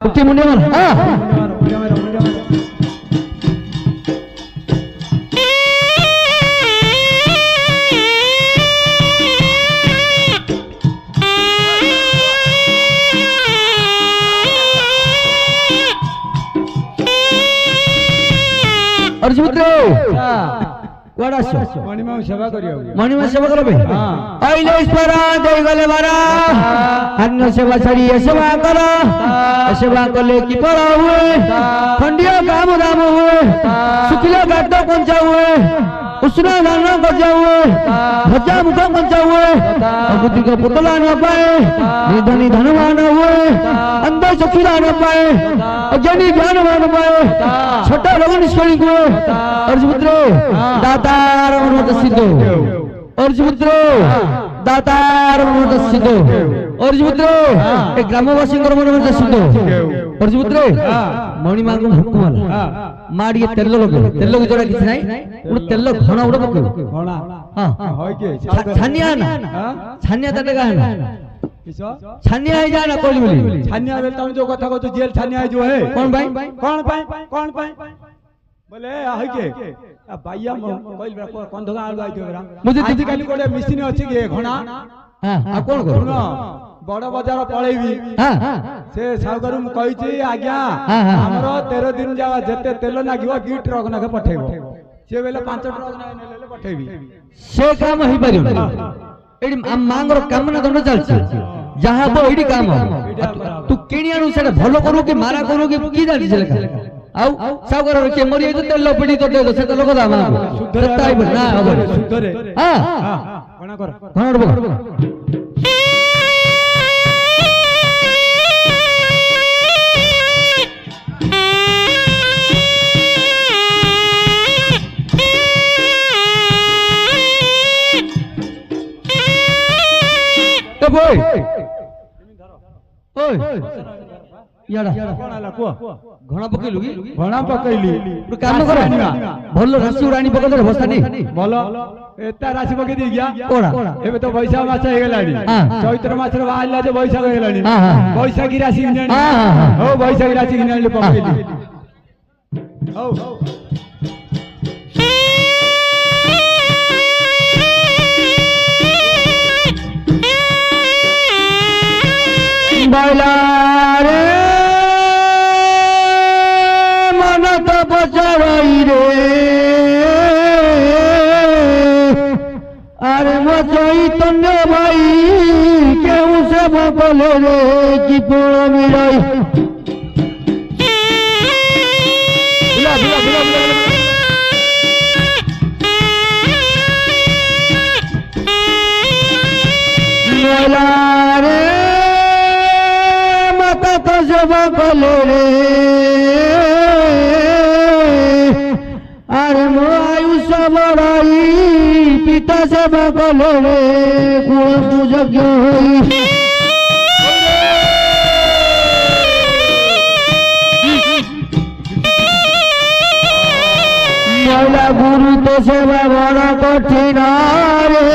Oke, mundur. Arjubutro. मणिमा सेवा करियो मणिमा सेवा करबे आइले ईश्वरा देई गले बारा अन्य सेवा छड़ी सेवा कर सेवा कले की फल हुए खंडिया काम दाम हुए सुखिला गात कंचा हुए उसना दान गजा हुए भजा मुख कंचा हुए अगुति को पुतला न पाए निधनी धनवान हुए अंदर सुखिला न पाए अजनी ज्ञानवान पाए छोटा लोग निष्कली को अर्जुपुत्र दातार मनोद सिद्धो अर्जुपुत्र दातार मनोद सिद्धो अर्जुपुत्र ए ग्रामवासी मनोद सिद्धो अर्जुपुत्र मणि मांग भुकमाला माड़ी तेल लगे तेल की जोड़ा किछ नाही उड़ तेल घणा उड़ पके घणा हां होय के छानिया ना छानिया तटे का ना किसो छानिया है जाना कोली बोली छानिया बेल तुम जो कथा को तो जेल छानिया जो है कौन भाई कौन भाई बोले होय के बाइया कोइल कोन धगा आलु आइ केरा मुझे दीदी काली कोडे मशीन अछि के घणा हां आ कोन करो बड़ बाजार पळेबी हां से सागरु म कहि छी आज्ञा हमरो 13 दिन जावा जते तेल नागियो गी ट्रक नाके पठेबो से बेले 5 ट्रक नेले पठेबी से काम ही परियो एडी मांगर काम ना दंड चलछि जहां बो एडी काम तू केनियानु सेटा भलो करू के मारा करू के की जानि से लेखा आउ सागर के मरि तो तेल पडी तो दे से तो लोक दामा शुद्ध ताई ना होबे शुद्ध रे हां कोना कर कोना रो ए बोय ओय याडा कोन आला को घणा पकेलु की घणा पकैली तो काम कर भलो राशि उड़ानी पकड़ दे बस्ता नहीं भलो एता राशि पके दी गया कोड़ा एबे तो बैसाख मास हे गेलानी चैत्र मास रे बाहला जे बैसाख हे गेलानी बैसाखी राशि गिनानी हो बैसाखी राशि गिनानी पकैली हो बाला रे मन तो बचाई रे अरे मो चैतन्य भाई केउ से बकले रे की पोड़ मिलाई बुला बुला बुला बुला रे तो सेवा कले रे अरे मो आयुष बढ़ाई पिता सेवा कले रे कुल पूजक होई महिला गुरु तो सेवा बड़ा कठिन रे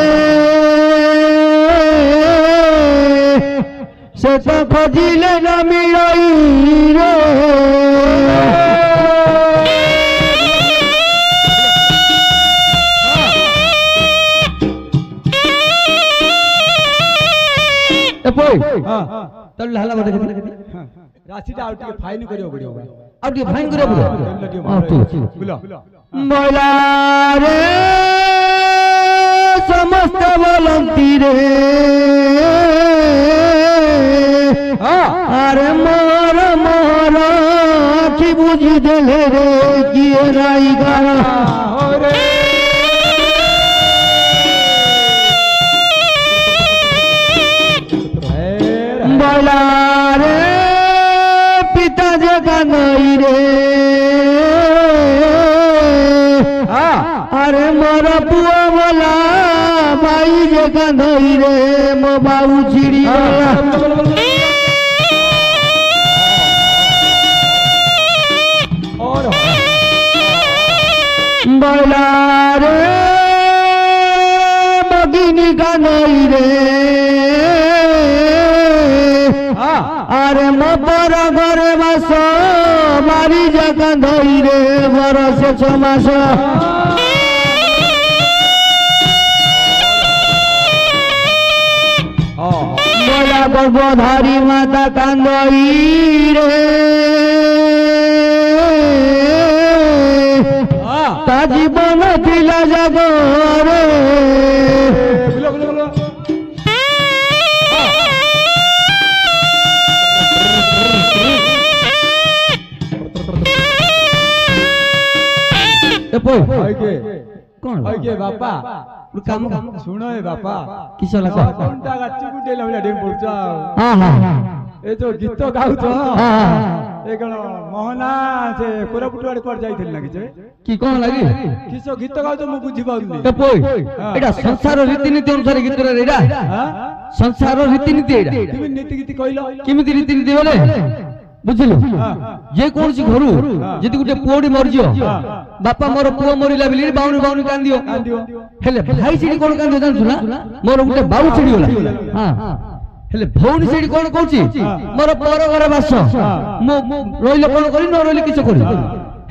से तो खोजिले न मिलई रे ए पोई हां तल हला बडे राशि ता आउट के फाइन करियो पड़ियो आउट के फाइन करियो पड़ियो हां तू बोलो मोला रे समस्त बोलंती रे अरे मोर मोर की बुझी देले रे किए राई गाना हो रे बोला रे पिता जगा नहीं रे अरे मोर पुआ बोला माई जगा नहीं रे मो बाबू चिड़ी बोला रे बगिनी का नहीं रे আরে মপর ঘরে বাস বাড়ি জাগা ধইরে বরসে 6 মাস বলা গর্ভধারী মাতা কান্দই রে তা জীবন ଥିଲା জাগরে कौन के बापा काम सुनो ए बापा किसो लगा कोनटा गच्ची गुडे लवला डेम पड़चा हां हां ए तो गीत गाउ तो हां हां ए कण मोहना से कोरापुटवाड़ी पर जाइथिल लागी जे की कोन लागि किसो गीत गाउ तो मु बुझी पाउनी तो पोई एटा संसार रीतिनीति अनुसार गीत रे एटा हां संसार रीतिनीति एटा तुम नीति गीत कहिलो केमिति रीतिनीति बोले बुझिलु जे कोनसी घरु जति गुटे पुओडी मरजियो बापा मोर पुओ मरिला बिली बाउनी बाउनी कांदियो हेले भाई सिडी कोन कांदियो जानछु ना मोर गुटे बाऊ छिडी होला हां हेले भौनी सिडी कोन कहूची मोर पर घर बास मो रोइले कोन करी न रोइले किछ करी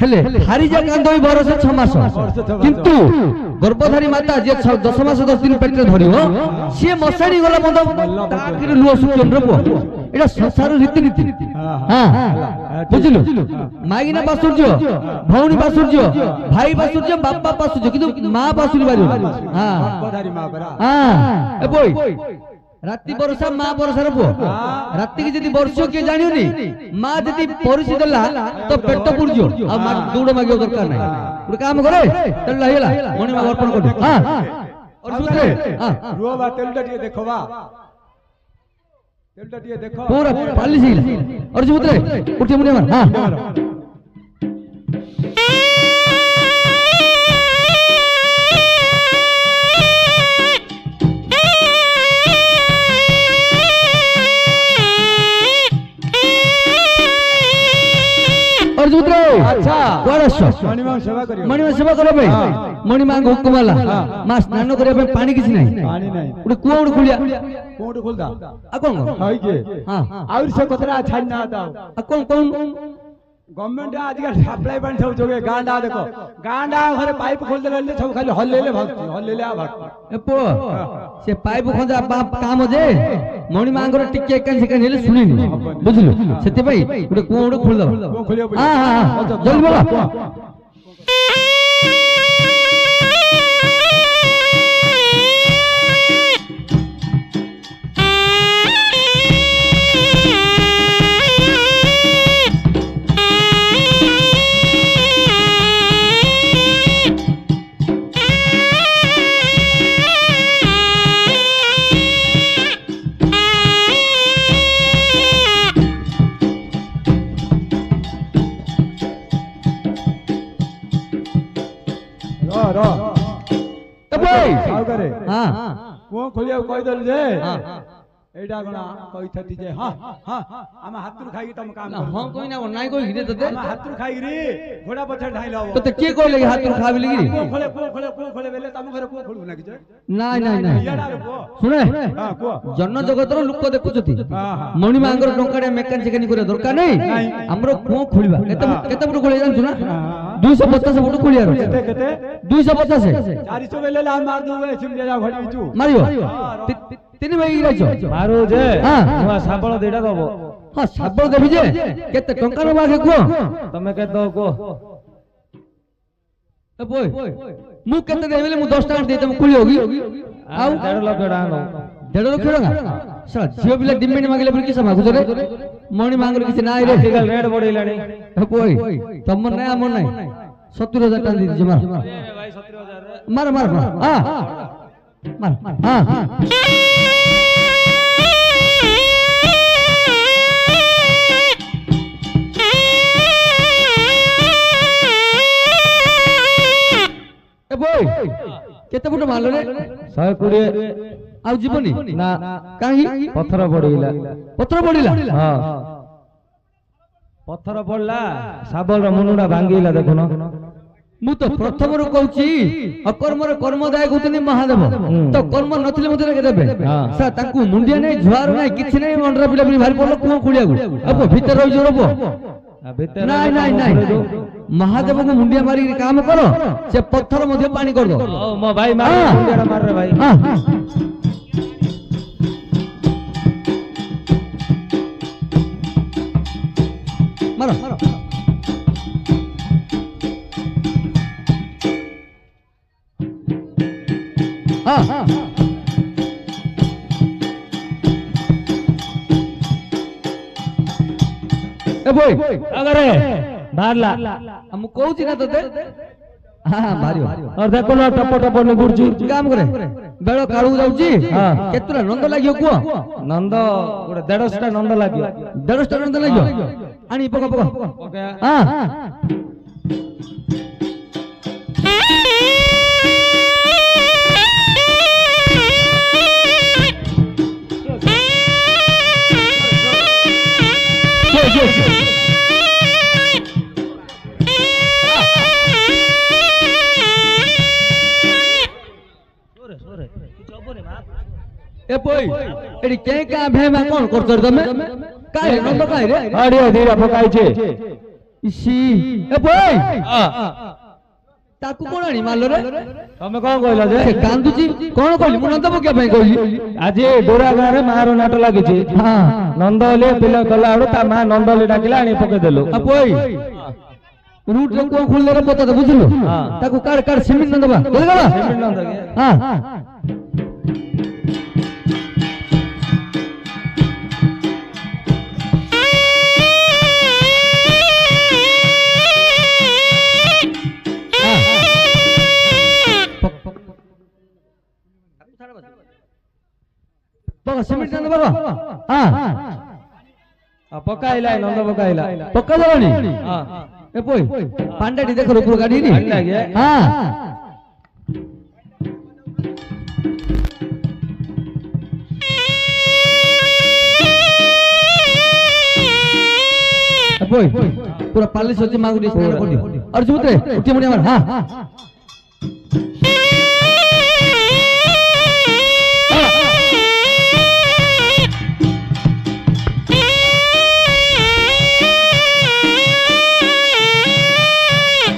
हेले हारी जा कांदोई बरसे 6 मास किंतु गर्भधारी माता जे 10 मास 10 दिन पेटरे धरियो से मसाडी गला मद ताकिरे लुओ सुकेन रपो एटा संसार रीतिनीति हां बुझिलु मागिना बासुर्य भौनी बासुर्य भाई बासुर्य बापा बासुर्य किंतु मां बासुरी बारी हां गर्भधारी मां बरा हां ए बोई रात्रि बरसा मां बरसा रपो रात्रि की जदी वर्षो के जानियोनी मां जदी परिसी देला तो पेट पुरजो आ मां दूड मागियो दरकार नै गुड काम करे चल लायला मणि मां अर्पण कर हां और सुते हां रुवा बा तेलटा टिके देखोबा तेलटा टिके देखो पूरा पाली सीला और सुते उठी मुने मार हां अच्छा मणिमा सेवा करो भाई मणिमा हुकुम वाला मां स्नान करे पे पानी किछ नहीं पानी नहीं उडे कुआ उडे खुलिया कोड खोलदा आ कोन हाय के हां और से कतरा छान ना दाओ आ कोन कोन गवर्नमेंट आज का सप्लाई पानी सब जोगे गांडा देखो गांडा घरे पाइप खोल देले सब खाली हल्लेले भागती हल्लेले आ भाग ए पो से पाइप खोजा बाप काम जे मणि मांगर टिके कान से कान हेले सुनिनी बुझलु सेते भाई उडे कुआ उडे खोल दबा को खोलियो हां हां जल्दी बोला रो ए भाई आओ करे हां को खोलियो कहि दल जे हां एडा गना कहि थती जे हां हां हम हाथुर खाई तम काम हां कोई ना नाइ कोई हिरे तते हम हाथुर खाई रे घोड़ा पछे ढाई लाओ तो के कोई लगे हाथ खाबी लगी को खोले बेले तम घरे को खोलु ना कि जे नाइ नाइ नाइ याडा रे को सुने हां को जन जगतर लोक देखुछती हां हां मणि मांगर टंकाडे मेकान चिकनी करे दरकार नै हमरो को खोलिबा केते फुट खोले जानछु ना 250 फुट खोलिया रो केते 250 400 बेले ला मार दूवे सिमले जा घडी बिचू मारियो तीन भाई गिराइछो मारो जे हां नुआ साबळ देडा दबो हां साबळ देबी जे केते टंका रो बागे को तमे के दो को ए बोय मु केते देबेले मु 10 टाका देते मु खुली होगी आउ 1.5 लाख टाका नो 1.5 लाख टका सर जियो बिला डिमेंड मागले पर किस मागु रे मणि मांगर किछ नाइ रे आजकल रेट बढ़िलानी ए बोय तम नै हमर नै 70000 टाका दे दे मार भाई 70000 मार मार हां मार हां हां ए बोय केते फुट मारलो रे 120 आउ जीवनी ना काहे पत्थर पड़िला हां पत्थर पड़ला साबल रो मुनुडा भांगीला देखुनो ମୁଁ ତ ପ୍ରଥମରୁ କହୁଛି ଅକର୍ମରେ କର୍ମଦାୟ କହୁଛନ୍ତି ମହାଦେବ ତ କର୍ମ ନଥିଲେ ମତେ ଦେବେ ସାର୍ ତାଙ୍କୁ ମୁଣ୍ଡିଆ ନାହିଁ ଝୁଆର ନାହିଁ କିଛି ନାହିଁ ମଣ୍ଡରା ପିଲା ପିଲି ଭାରି ପଡିଲ କୁହ କୁଳିଆକୁ ଅପ ଭିତରେ ରହିଯିବ ରବ ନାଇଁ ନାଇଁ ନାଇଁ ମହାଦେବଙ୍କୁ ମୁଣ୍ଡିଆ ମାରିକି କାମ କର ସେ ପଥର ମଧ୍ୟ ପାଣି କରିଦବ ମୋ ଭାଇ ମୁଣ୍ଡିଆଟା ମାରରେ ଭାଇ ମାର ମାର ए बोय अगरे बाहरला हम कहूची ना तते हां बारियो और देखो ना टप टप ने गुरजी काम करे बेळ काळू जाउची केतरा नंद लागियो को नंद गोटे 150 नंद लागियो 150 नंद लागियो आनी पका पका हां ए बोय एडी के का भेमा कोन करतर तमे काय नंद काय रे अरे धीरा पकाई छे इसी ए बोय ताकू कोन आनी मारलो रे तमे कोन कहला जे कांदुची कोन कहली मु नंद पके भाई कहली आज डोरा गाँ रे मारो नाट लागि छे हां नंदले पिला कला आडो ता मा नंदले डाकिला आनी पके देलो आ बोय रूट रे को खुलले रे पता बुझलो ताकू काड काड सिमिन नंद बा बोल गला सिमिन नंद हां पका सिमेंट नंद बाबा हां पकाइला नंद पकाइला पक्का दलानी हां ए पोय पांडाटी देखो ऊपर गाड़ी नी पांडा के हां ए पोय पूरा पालिश होची मागु दी स्नान कर दियो और सुबुत्रे उठी मुनी हमर हां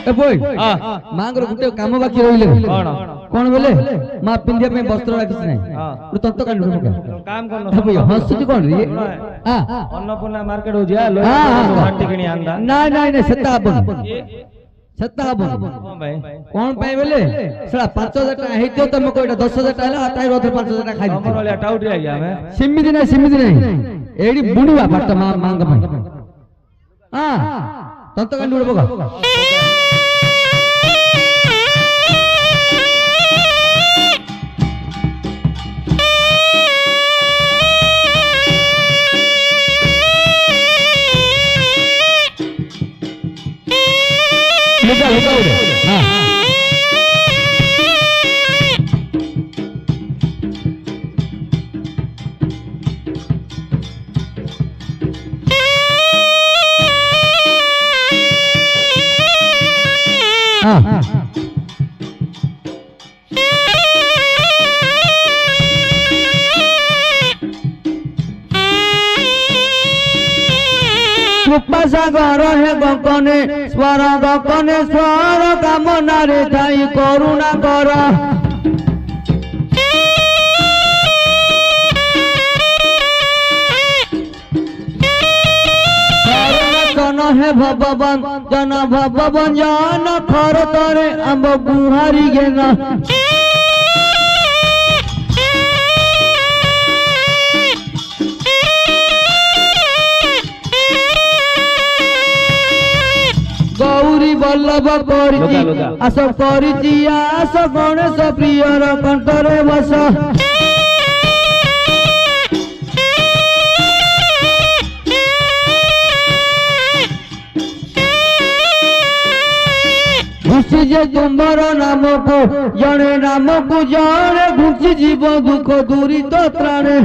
ए बोय मांगर गुटे काम बाकी रहिले कोन बोले मा पिंदिया पे वस्त्र राखिस नै तो तत्त कांड काम कोन ए बोय हंसुची कोन रे हां अन्नपूर्णा मार्केट हो जिया लोय माटी किनी आंदा नाय नाय नाय सत्ता अपन भाई कोन पाए बोले सला 5000 टका हेतियो तमे कोइटा 10000 टका हला ताई रोथे 5000 टका खाइ हमर वाला टाउटी आ गया हमें सिमिदी नै एडी बुणीवा पट्ट मांग में हां तत्त कांड बगा लुका लुका उड़े हां हां कृपा सागर हे गकने स्वर कामना रे थाई करुणा कर जन हे भगवान जन भगवान जन खर तरे आम गुहारी गेना गौरी बल्लभ करी आस करी आस गणेश प्रियर कंठरे बस घुसी जे तुम्हार नाम को जड़े नाम को जड़े घुसी जीव दुख दूरी तो त्राणे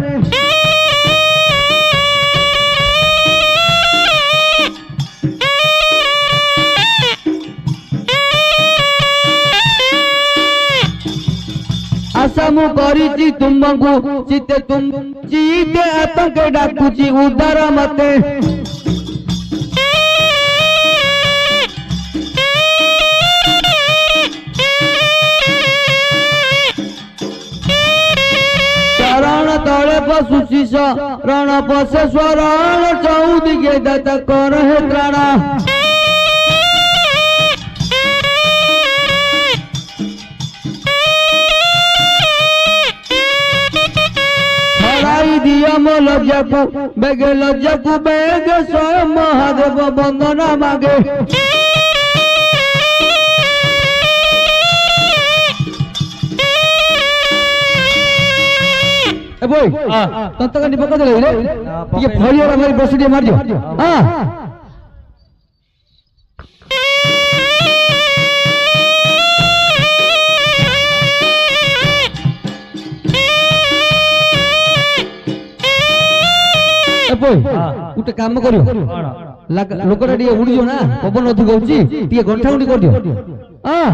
आशा मु करिछि तुमको चिते आतंक डाकुछि उद्धार मते शरण तले पशुची रण पशे स्वरण चौदिगे दत्त कर हे त्राणा हराई दिया मो लज्जा को बेगे स्वयं महादेव वंदना मागे ए बोय तंत का निपक दे रे ये फळी और हमारी बसडी मार दियो हां ए बोय उठे काम करियो लोकटा टिके उड़ी जो ना पवन अधिक होची टिके गंठा उडी कर दियो हां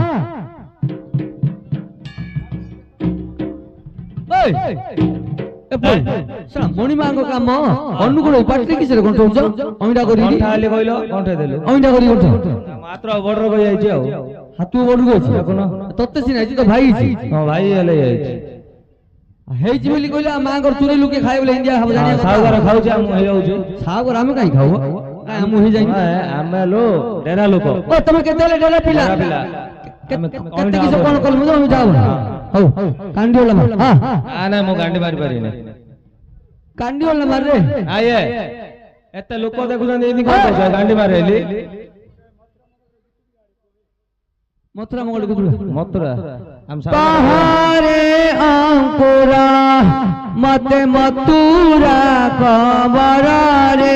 ओय मणिमा काम अनुकूल पाटली किसे गंठौछ अमिडा करी गंठाले कहलो गंठे देले अमिडा करी गंठ मात्र बॉर्डर को जाइछि आ हातु बॉर्डर को अछि कोन तत्ते सिना अछि तो भाई अछि हां भाई हेले जाइछि हेछि बोली कहला मां घर चुरी लुके खाइ बोले इंडिया हम जानिया सागर खाउछ हम हे जाउछु सागर हम काई खाउ हम हे जाई आमे लो डेरा लोक ओ तमे केतेले डेरा पिला केते किसे कोन कल मुजो हम जाउ हौ कांडी वाला हां आना मो गांडी मारी पारिने कांडी वाला मार रे आये एते लोक देखुछन एनी कोन गांडी मारेली मथुरा मंगल गुदुर मथुरा हम कहारे अंकुरा मते मथुरा कबर रे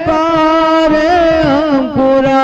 करे अंकुरा